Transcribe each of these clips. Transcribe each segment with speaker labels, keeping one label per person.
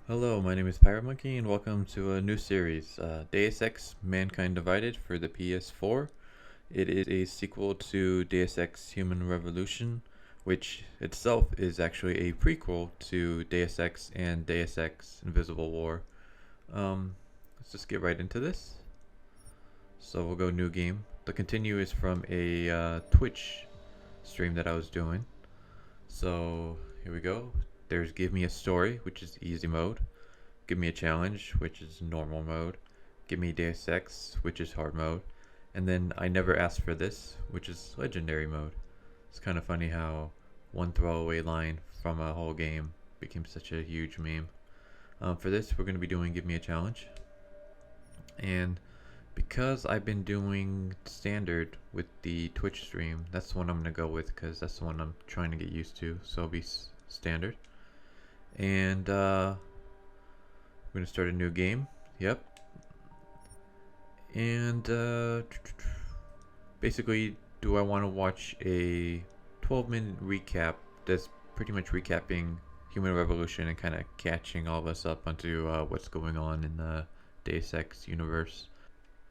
Speaker 1: Hello, my name is Pirate Monkey, and welcome to a new series, Deus Ex: Mankind Divided for the PS4. It is a sequel to Deus Ex: Human Revolution, which itself is actually a prequel to Deus Ex and Deus Ex: Invisible War. Let's just get right into this. So we'll go new game. The continue is from a Twitch stream that I was doing. So here we go. There's give me a story, which is easy mode. Give me a challenge, which is normal mode. Give me Deus Ex, which is hard mode. And then I never asked for this, which is legendary mode. It's kind of funny how one throwaway line from a whole game became such a huge meme. For this, we're going to be doing give me a challenge. And because I've been doing standard with the Twitch stream, that's the one I'm going to go with because that's the one I'm trying to get used to. So it'll be standard. And we're gonna start a new game. Yep. And basically, do I want to watch a 12-minute recap that's pretty much recapping Human Revolution and kind of catching all of us up onto what's going on in the Deus Ex universe?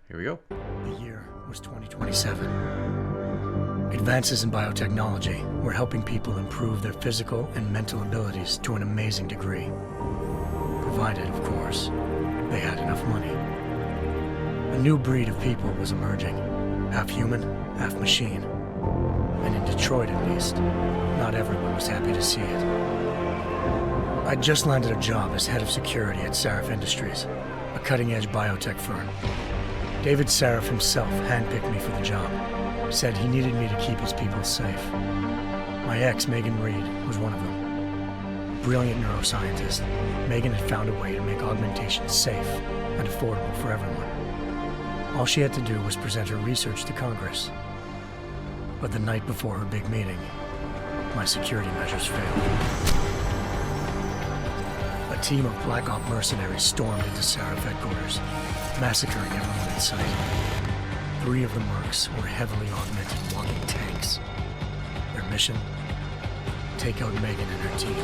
Speaker 1: Here we go.
Speaker 2: The year was 2027. Advances in biotechnology were helping people improve their physical and mental abilities to an amazing degree. Provided, of course, they had enough money. A new breed of people was emerging, half human, half machine. And in Detroit, at least, not everyone was happy to see it. I'd just landed a job as head of security at Sarif Industries, a cutting-edge biotech firm. David Sarif himself handpicked me for the job. Said he needed me to keep his people safe. My ex, Megan Reed, was one of them. Brilliant neuroscientist, Megan had found a way to make augmentations safe and affordable for everyone. All she had to do was present her research to Congress. But the night before her big meeting, my security measures failed. A team of Black Op mercenaries stormed into Sarif headquarters, massacring everyone in sight. 3 of the mercs were heavily augmented walking tanks. Their mission? Take out Megan and her team.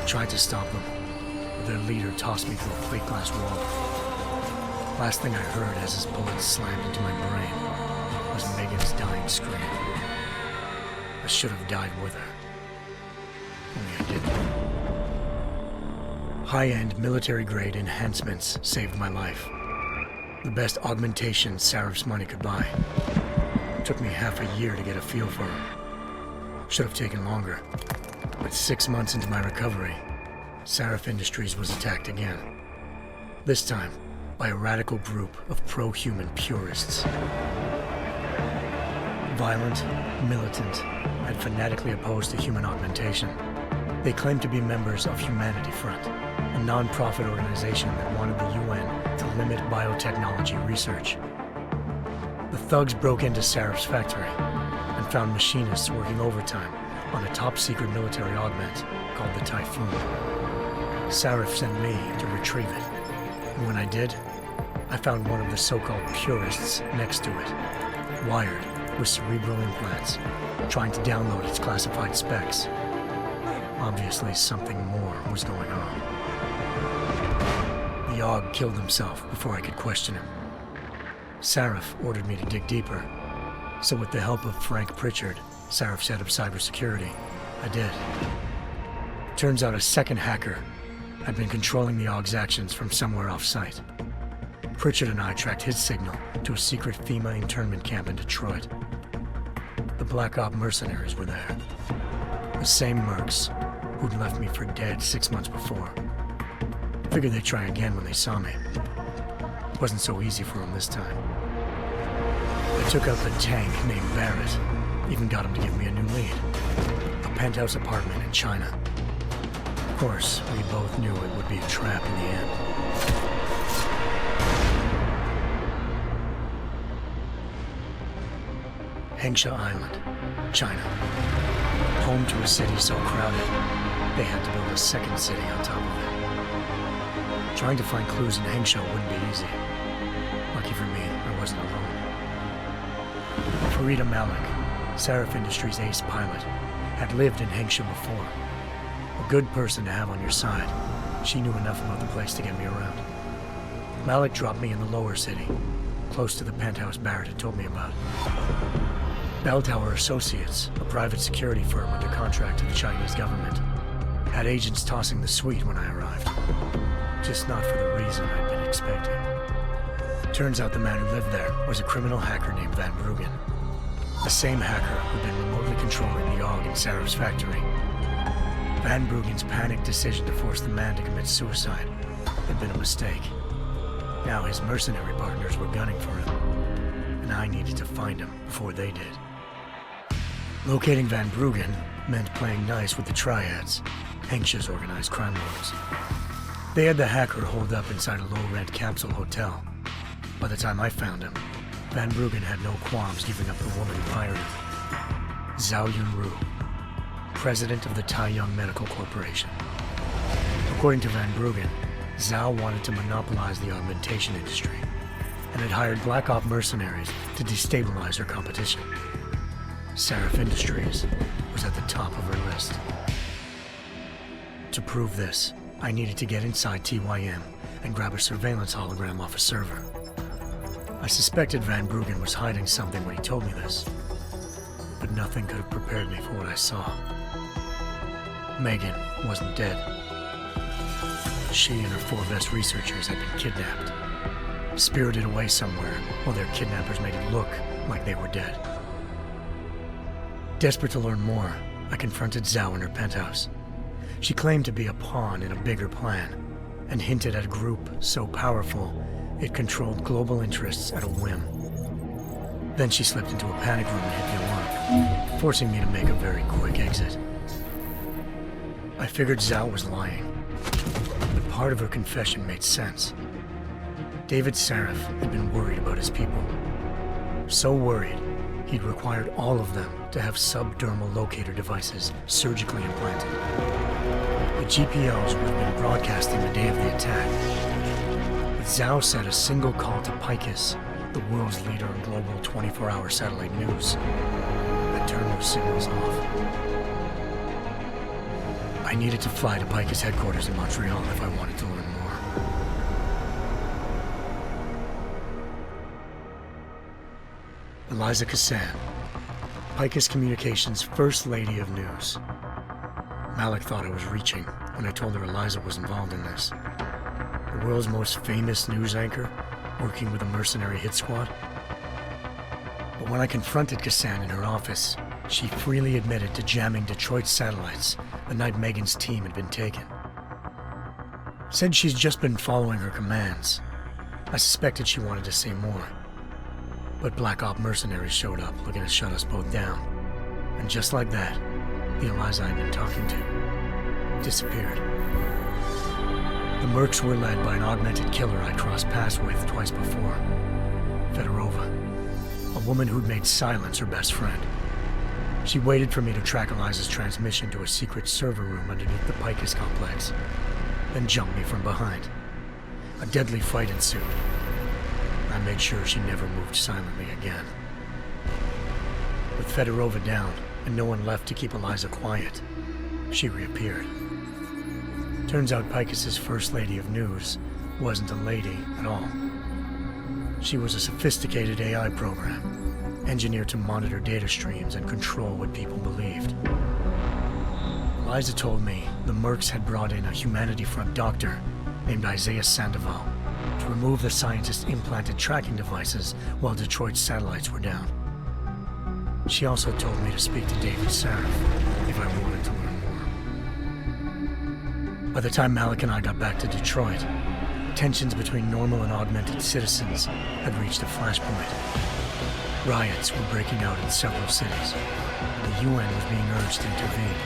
Speaker 2: I tried to stop them, but their leader tossed me through a plate glass wall. Last thing I heard as his bullets slammed into my brain was Megan's dying scream. I should have died with her. Only I didn't. High-end military-grade enhancements saved my life. The best augmentation Sarif's money could buy. It took me half a year to get a feel for her. Should have taken longer. But 6 months into my recovery, Sarif Industries was attacked again. This time, by a radical group of pro-human purists. Violent, militant, and fanatically opposed to human augmentation. They claimed to be members of Humanity Front, a non-profit organization that wanted the UN to limit biotechnology research. The thugs broke into Sarif's factory and found machinists working overtime on a top-secret military augment called the Typhoon. Sarif sent me to retrieve it, and when I did, I found one of the so-called purists next to it, wired with cerebral implants, trying to download its classified specs. Obviously, something more was going on. The Aug killed himself before I could question him. Sarif ordered me to dig deeper, so with the help of Frank Pritchard, Sarif's head of cybersecurity, I did. Turns out a second hacker had been controlling the Aug's actions from somewhere off-site. Pritchard and I tracked his signal to a secret FEMA internment camp in Detroit. The Black Op mercenaries were there. The same mercs who'd left me for dead 6 months before. Figured they'd try again when they saw me. Wasn't so easy for them this time. I took out the tank named Barrett, even got him to give me a new lead. A penthouse apartment in China. Of course, we both knew it would be a trap in the end. Hengsha Island, China. Home to a city so crowded, they had to build a second city on top of it. Trying to find clues in Hengsha wouldn't be easy. Lucky for me, I wasn't alone. Farida Malik, Sarif Industries' ace pilot, had lived in Hengsha before. A good person to have on your side, she knew enough about the place to get me around. Malik dropped me in the lower city, close to the penthouse Barrett had told me about. Bell Tower Associates, a private security firm under contract to the Chinese government, had agents tossing the suite when I arrived. Just not for the reason I'd been expecting. Turns out the man who lived there was a criminal hacker named Van Bruggen. The same hacker who'd been remotely controlling the Aug in Sarah's factory. Van Bruggen's panicked decision to force the man to commit suicide had been a mistake. Now his mercenary partners were gunning for him, and I needed to find him before they did. Locating Van Bruggen meant playing nice with the triads, anxious organized crime lords. They had the hacker holed up inside a low-rent capsule hotel. By the time I found him, Van Bruggen had no qualms giving up the woman who hired him. Zhao Yunru, president of the Taiyang Medical Corporation. According to Van Bruggen, Zhao wanted to monopolize the augmentation industry and had hired Black Op mercenaries to destabilize her competition. Sarif Industries was at the top of her list. To prove this, I needed to get inside TYM and grab a surveillance hologram off a server. I suspected Van Bruggen was hiding something when he told me this, but nothing could have prepared me for what I saw. Megan wasn't dead. She and her 4 best researchers had been kidnapped, spirited away somewhere while their kidnappers made it look like they were dead. Desperate to learn more, I confronted Zhao in her penthouse. She claimed to be a pawn in a bigger plan, and hinted at a group so powerful it controlled global interests at a whim. Then she slipped into a panic room and hit the alarm, forcing me to make a very quick exit. I figured Zhao was lying, but part of her confession made sense. David Sarif had been worried about his people. So worried, he'd required all of them to have subdermal locator devices surgically implanted. The GPOs would have been broadcasting the day of the attack. But Zhao said a single call to Picus, the world's leader in global 24-hour satellite news, had turned those signals off. I needed to fly to Picus headquarters in Montreal if I wanted to learn more. Eliza Cassan, Picus Communications' First Lady of News. Malik thought I was reaching when I told her Eliza was involved in this. The world's most famous news anchor, working with a mercenary hit squad. But when I confronted Cassan in her office, she freely admitted to jamming Detroit's satellites the night Megan's team had been taken. Said she's just been following her commands. I suspected she wanted to say more. But Black Op mercenaries showed up looking to shut us both down. And just like that, the Eliza I'd been talking to disappeared. The mercs were led by an augmented killer I crossed paths with twice before, Fedorova, a woman who'd made silence her best friend. She waited for me to track Eliza's transmission to a secret server room underneath the Picus complex, then jumped me from behind. A deadly fight ensued. I made sure she never moved silently again. With Fedorova down, and no one left to keep Eliza quiet, she reappeared. Turns out Picus's First Lady of News wasn't a lady at all. She was a sophisticated AI program, engineered to monitor data streams and control what people believed. Eliza told me the mercs had brought in a Humanity Front doctor named Isaiah Sandoval to remove the scientist's implanted tracking devices while Detroit's satellites were down. She also told me to speak to David Sarif if I wanted to learn more. By the time Malik and I got back to Detroit, tensions between normal and augmented citizens had reached a flashpoint. Riots were breaking out in several cities, and the UN was being urged to intervene.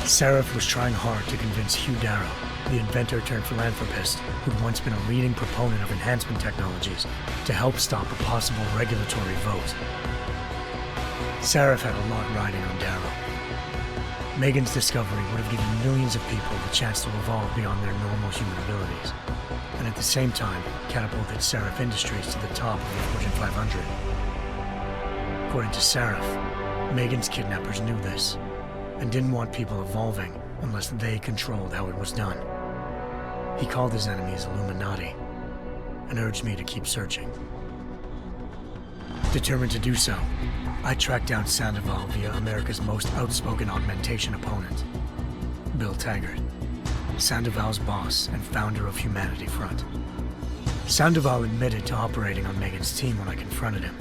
Speaker 2: Sarif was trying hard to convince Hugh Darrow, the inventor turned philanthropist who'd once been a leading proponent of enhancement technologies, to help stop a possible regulatory vote. Sarif had a lot riding on Darrow. Megan's discovery would have given millions of people the chance to evolve beyond their normal human abilities, and at the same time catapulted Sarif Industries to the top of the Fortune 500. According to Sarif, Megan's kidnappers knew this, and didn't want people evolving unless they controlled how it was done. He called his enemies Illuminati and urged me to keep searching. Determined to do so, I tracked down Sandoval via America's most outspoken augmentation opponent, Bill Taggart, Sandoval's boss and founder of Humanity Front. Sandoval admitted to operating on Megan's team when I confronted him,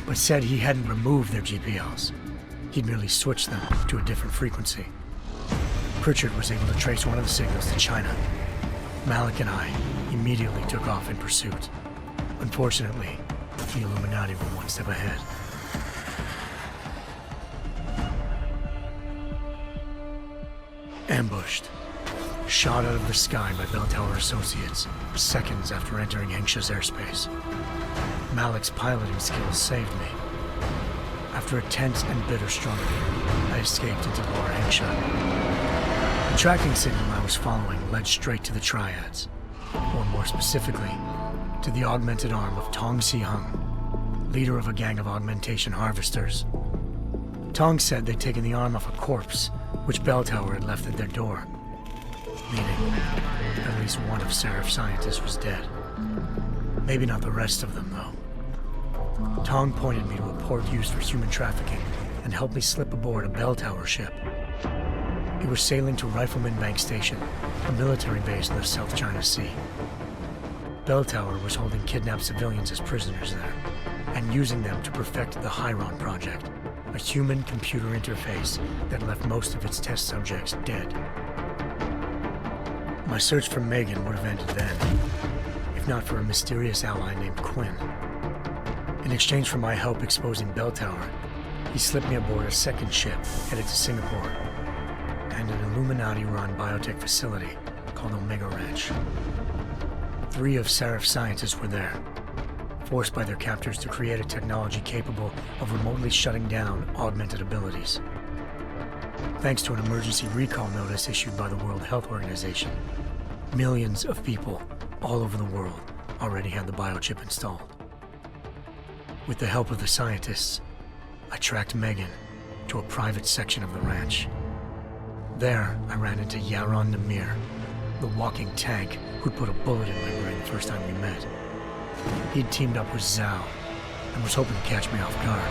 Speaker 2: but said he hadn't removed their GPLs. He'd merely switched them to a different frequency. Pritchard was able to trace one of the signals to China. Malik and I immediately took off in pursuit. Unfortunately, the Illuminati were one step ahead. Ambushed. Shot out of the sky by Bell Tower Associates, seconds after entering Hengsha's airspace. Malik's piloting skills saved me. After a tense and bitter struggle, I escaped into Lower Hengsha. The tracking signal I was following led straight to the Triads, or more specifically, to the augmented arm of Tong Si-hung, leader of a gang of augmentation harvesters. Tong said they'd taken the arm off a corpse, which Bell Tower had left at their door, meaning at least one of Seraph's scientists was dead. Maybe not the rest of them, though. Tong pointed me to a port used for human trafficking and helped me slip aboard a Bell Tower ship. It was sailing to Rifleman Bank Station, a military base in the South China Sea. Bell Tower was holding kidnapped civilians as prisoners there, and using them to perfect the Hyron Project, a human-computer interface that left most of its test subjects dead. My search for Megan would have ended then, if not for a mysterious ally named Quinn. In exchange for my help exposing Bell Tower, he slipped me aboard a second ship headed to Singapore, and an Illuminati-run biotech facility called Omega Ranch. 3 of Seraph's scientists were there, forced by their captors to create a technology capable of remotely shutting down augmented abilities. Thanks to an emergency recall notice issued by the World Health Organization, millions of people all over the world already had the biochip installed. With the help of the scientists, I tracked Megan to a private section of the ranch. There, I ran into Yaron Namir, the walking tank who'd put a bullet in my brain the first time we met. He'd teamed up with Zhao and was hoping to catch me off guard.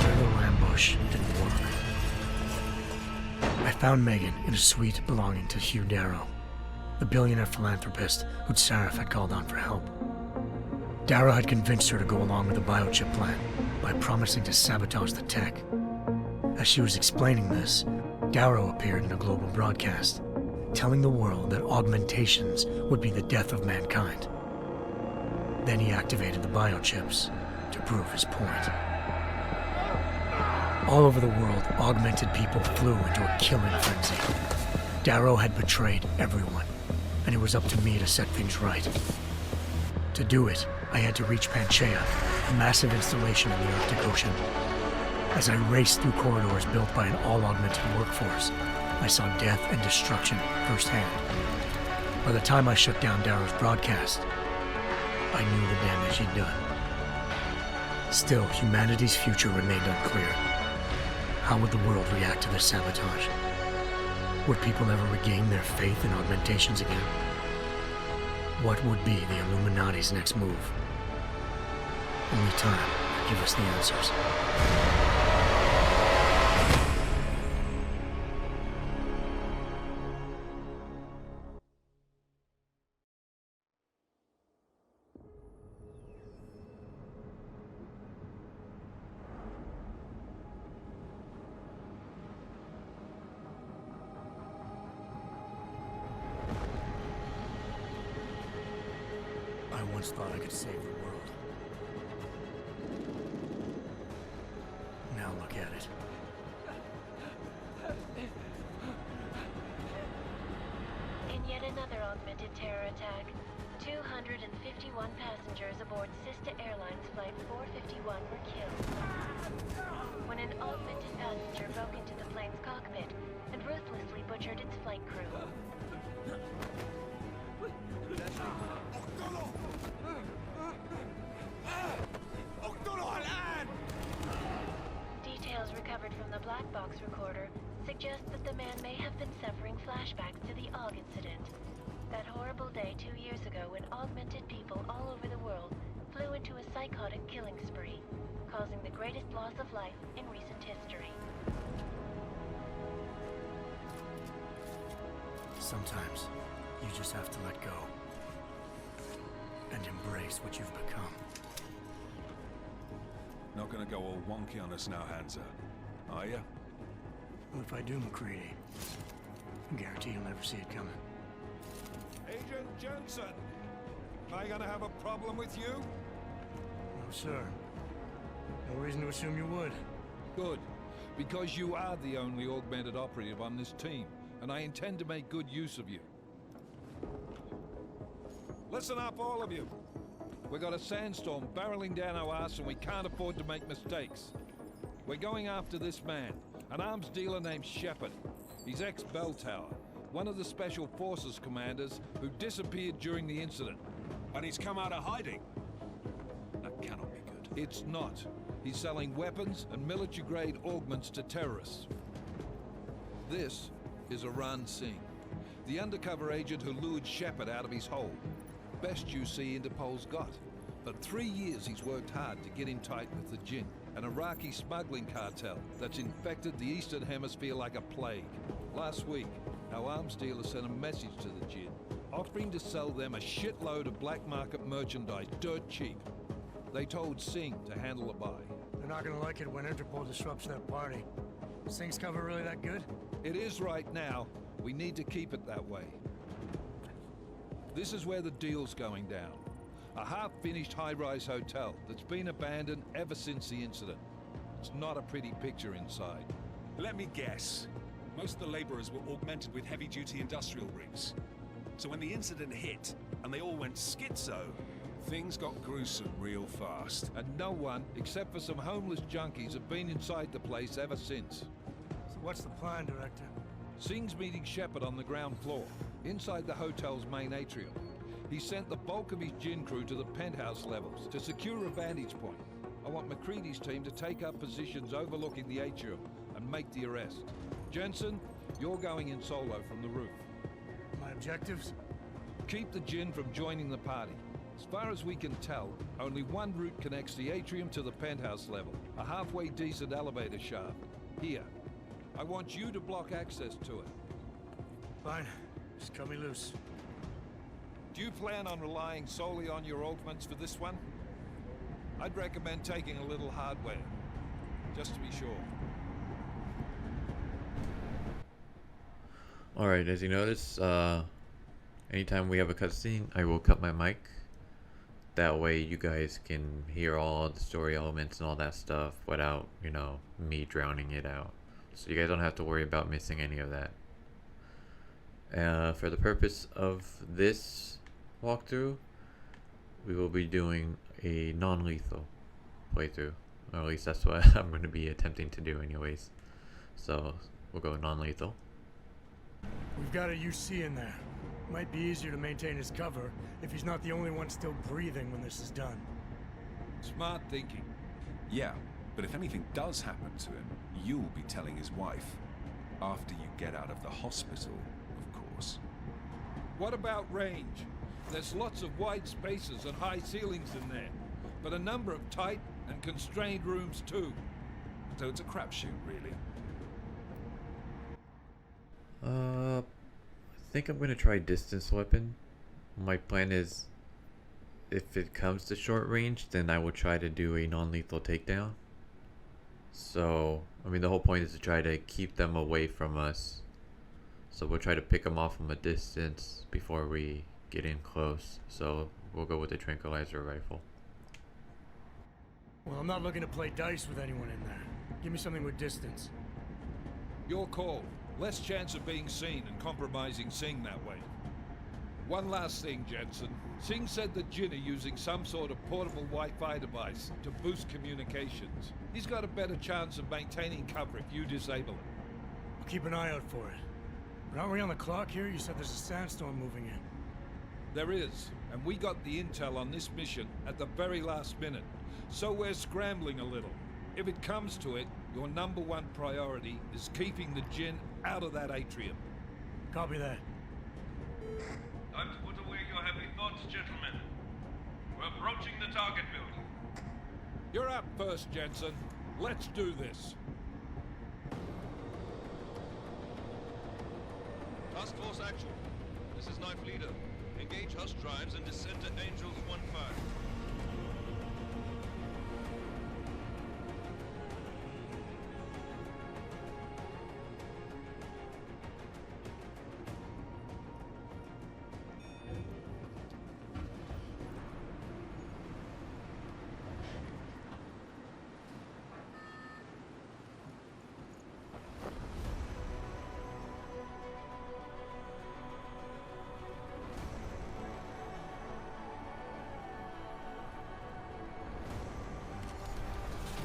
Speaker 2: Their little ambush didn't work. I found Megan in a suite belonging to Hugh Darrow, the billionaire philanthropist who'd Seraph had called on for help. Darrow had convinced her to go along with the biochip plan by promising to sabotage the tech. As she was explaining this, Darrow appeared in a global broadcast, telling the world that augmentations would be the death of mankind. Then he activated the biochips to prove his point. All over the world, augmented people flew into a killing frenzy. Darrow had betrayed everyone, and it was up to me to set things right. To do it, I had to reach Panchaea, a massive installation in the Arctic Ocean. As I raced through corridors built by an all-augmented workforce, I saw death and destruction firsthand. By the time I shut down Darrow's broadcast, I knew the damage he'd done. Still, humanity's future remained unclear. How would the world react to this sabotage? Would people ever regain their faith in augmentations again? What would be the Illuminati's next move? Only time could give us the answers. I once thought I could save the world. Now look at it.
Speaker 3: In yet another augmented terror attack, 251 passengers aboard Sister Airlines Flight 451 were killed when an augmented passenger broke into the plane's cockpit and ruthlessly butchered its flight crew. Details recovered from the black box recorder suggest that the man may have been suffering flashbacks to the Aug Incident, that cold-blooded killing spree, causing the greatest loss of life in recent history.
Speaker 2: Sometimes, you just have to let go. And embrace what you've become.
Speaker 4: Not gonna go all wonky on us now, Hansa, are ya?
Speaker 2: Well, if I do, McCready, I guarantee you'll never see it coming.
Speaker 4: Agent Jensen! Am I gonna have a problem with you?
Speaker 2: No, sir. No reason to assume you would.
Speaker 5: Good, because you are the only augmented operative on this team, and I intend to make good use of you.
Speaker 4: Listen up, all of you.
Speaker 5: We got a sandstorm barreling down our ass and we can't afford to make mistakes. We're going after this man, an arms dealer named Shepard. He's ex-Bell Tower, one of the Special Forces commanders who disappeared during the incident.
Speaker 4: And he's come out of hiding. That cannot be good.
Speaker 5: It's not. He's selling weapons and military-grade augments to terrorists. This is Aran Singh, the undercover agent who lured Shepard out of his hole. Best you see Interpol's got. For 3 years he's worked hard to get in tight with the Jinn, an Iraqi smuggling cartel that's infected the Eastern Hemisphere like a plague. Last week, our arms dealer sent a message to the Jinn, offering to sell them a shitload of black market merchandise dirt cheap. They told Singh to handle a buy.
Speaker 2: They're not gonna like it when Interpol disrupts their party. Singh's cover really that good?
Speaker 5: It is right now. We need to keep it that way. This is where the deal's going down. A half-finished high-rise hotel that's been abandoned ever since the incident. It's not a pretty picture inside.
Speaker 4: Let me guess. Most of the laborers were augmented with heavy-duty industrial rigs. So when the incident hit, and they all went schizo, things got gruesome real fast.
Speaker 5: And no one, except for some homeless junkies, have been inside the place ever since.
Speaker 2: So what's the plan, Director?
Speaker 5: Singh's meeting Shepard on the ground floor, inside the hotel's main atrium. He sent the bulk of his Jinn crew to the penthouse levels to secure a vantage point. I want McCready's team to take up positions overlooking the atrium and make the arrest. Jensen, you're going in solo from the roof.
Speaker 2: My objectives?
Speaker 5: Keep the Jinn from joining the party. As far as we can tell, only one route connects the atrium to the penthouse level, a halfway decent elevator shaft. Here. I want you to block access to it.
Speaker 2: Fine. Just cut me loose.
Speaker 5: Do you plan on relying solely on your augments for this one? I'd recommend taking a little hardware, just to be sure.
Speaker 1: Alright, as you notice, anytime we have a cutscene, I will cut my mic. That way you guys can hear all the story elements and all that stuff without, you know, me drowning it out. So you guys don't have to worry about missing any of that. For the purpose of this walkthrough, we will be doing a non-lethal playthrough. Or at least that's what I'm going to be attempting to do anyways. So we'll go non-lethal.
Speaker 2: We've got a UC in there. Might be easier to maintain his cover if he's not the only one still breathing when this is done.
Speaker 5: Smart thinking.
Speaker 4: Yeah, but if anything does happen to him, you'll be telling his wife. After you get out of the hospital, of course.
Speaker 5: What about range? There's lots of wide spaces and high ceilings in there, but a number of tight and constrained rooms too.
Speaker 4: So it's a crapshoot, really.
Speaker 1: I think I'm gonna try distance weapon. My plan is, if it comes to short range, then I will try to do a non-lethal takedown. So, I mean, the whole point is to try to keep them away from us. So we'll try to pick them off from a distance before we get in close. So we'll go with the tranquilizer rifle.
Speaker 2: Well, I'm not looking to play dice with anyone in there. Give me something with distance.
Speaker 5: Your call. Less chance of being seen and compromising Singh that way. One last thing, Jensen. Singh said the Jinn are using some sort of portable Wi-Fi device to boost communications. He's got a better chance of maintaining cover if you disable it.
Speaker 2: I'll keep an eye out for it. But aren't we on the clock here? You said there's a sandstorm moving in.
Speaker 5: There is, and we got the intel on this mission at the very last minute. So we're scrambling a little. If it comes to it, your number one priority is keeping the Jinn out of that atrium.
Speaker 2: Copy that.
Speaker 6: Time to put away your heavy thoughts, gentlemen. We're approaching the target building.
Speaker 5: You're up first, Jensen. Let's do this.
Speaker 6: Task Force Actual. This is Knife Leader. Engage Hush drives and descend to Angels 1-5.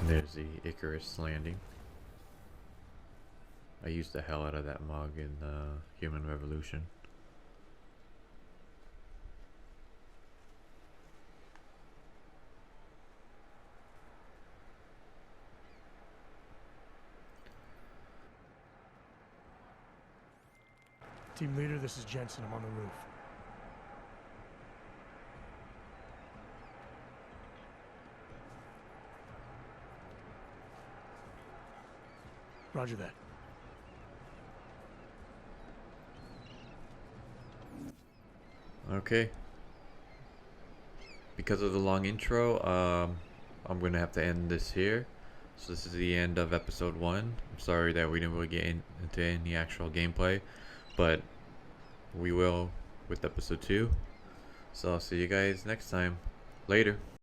Speaker 1: There's the Icarus landing. I used the hell out of that mug in Human Revolution.
Speaker 2: Team leader, this is Jensen. I'm on the roof. Roger that.
Speaker 1: Okay. Because of the long intro, I'm gonna have to end this here. So this is the end of episode 1. I'm sorry that we didn't really get into any actual gameplay, but we will with episode 2. So I'll see you guys next time. Later.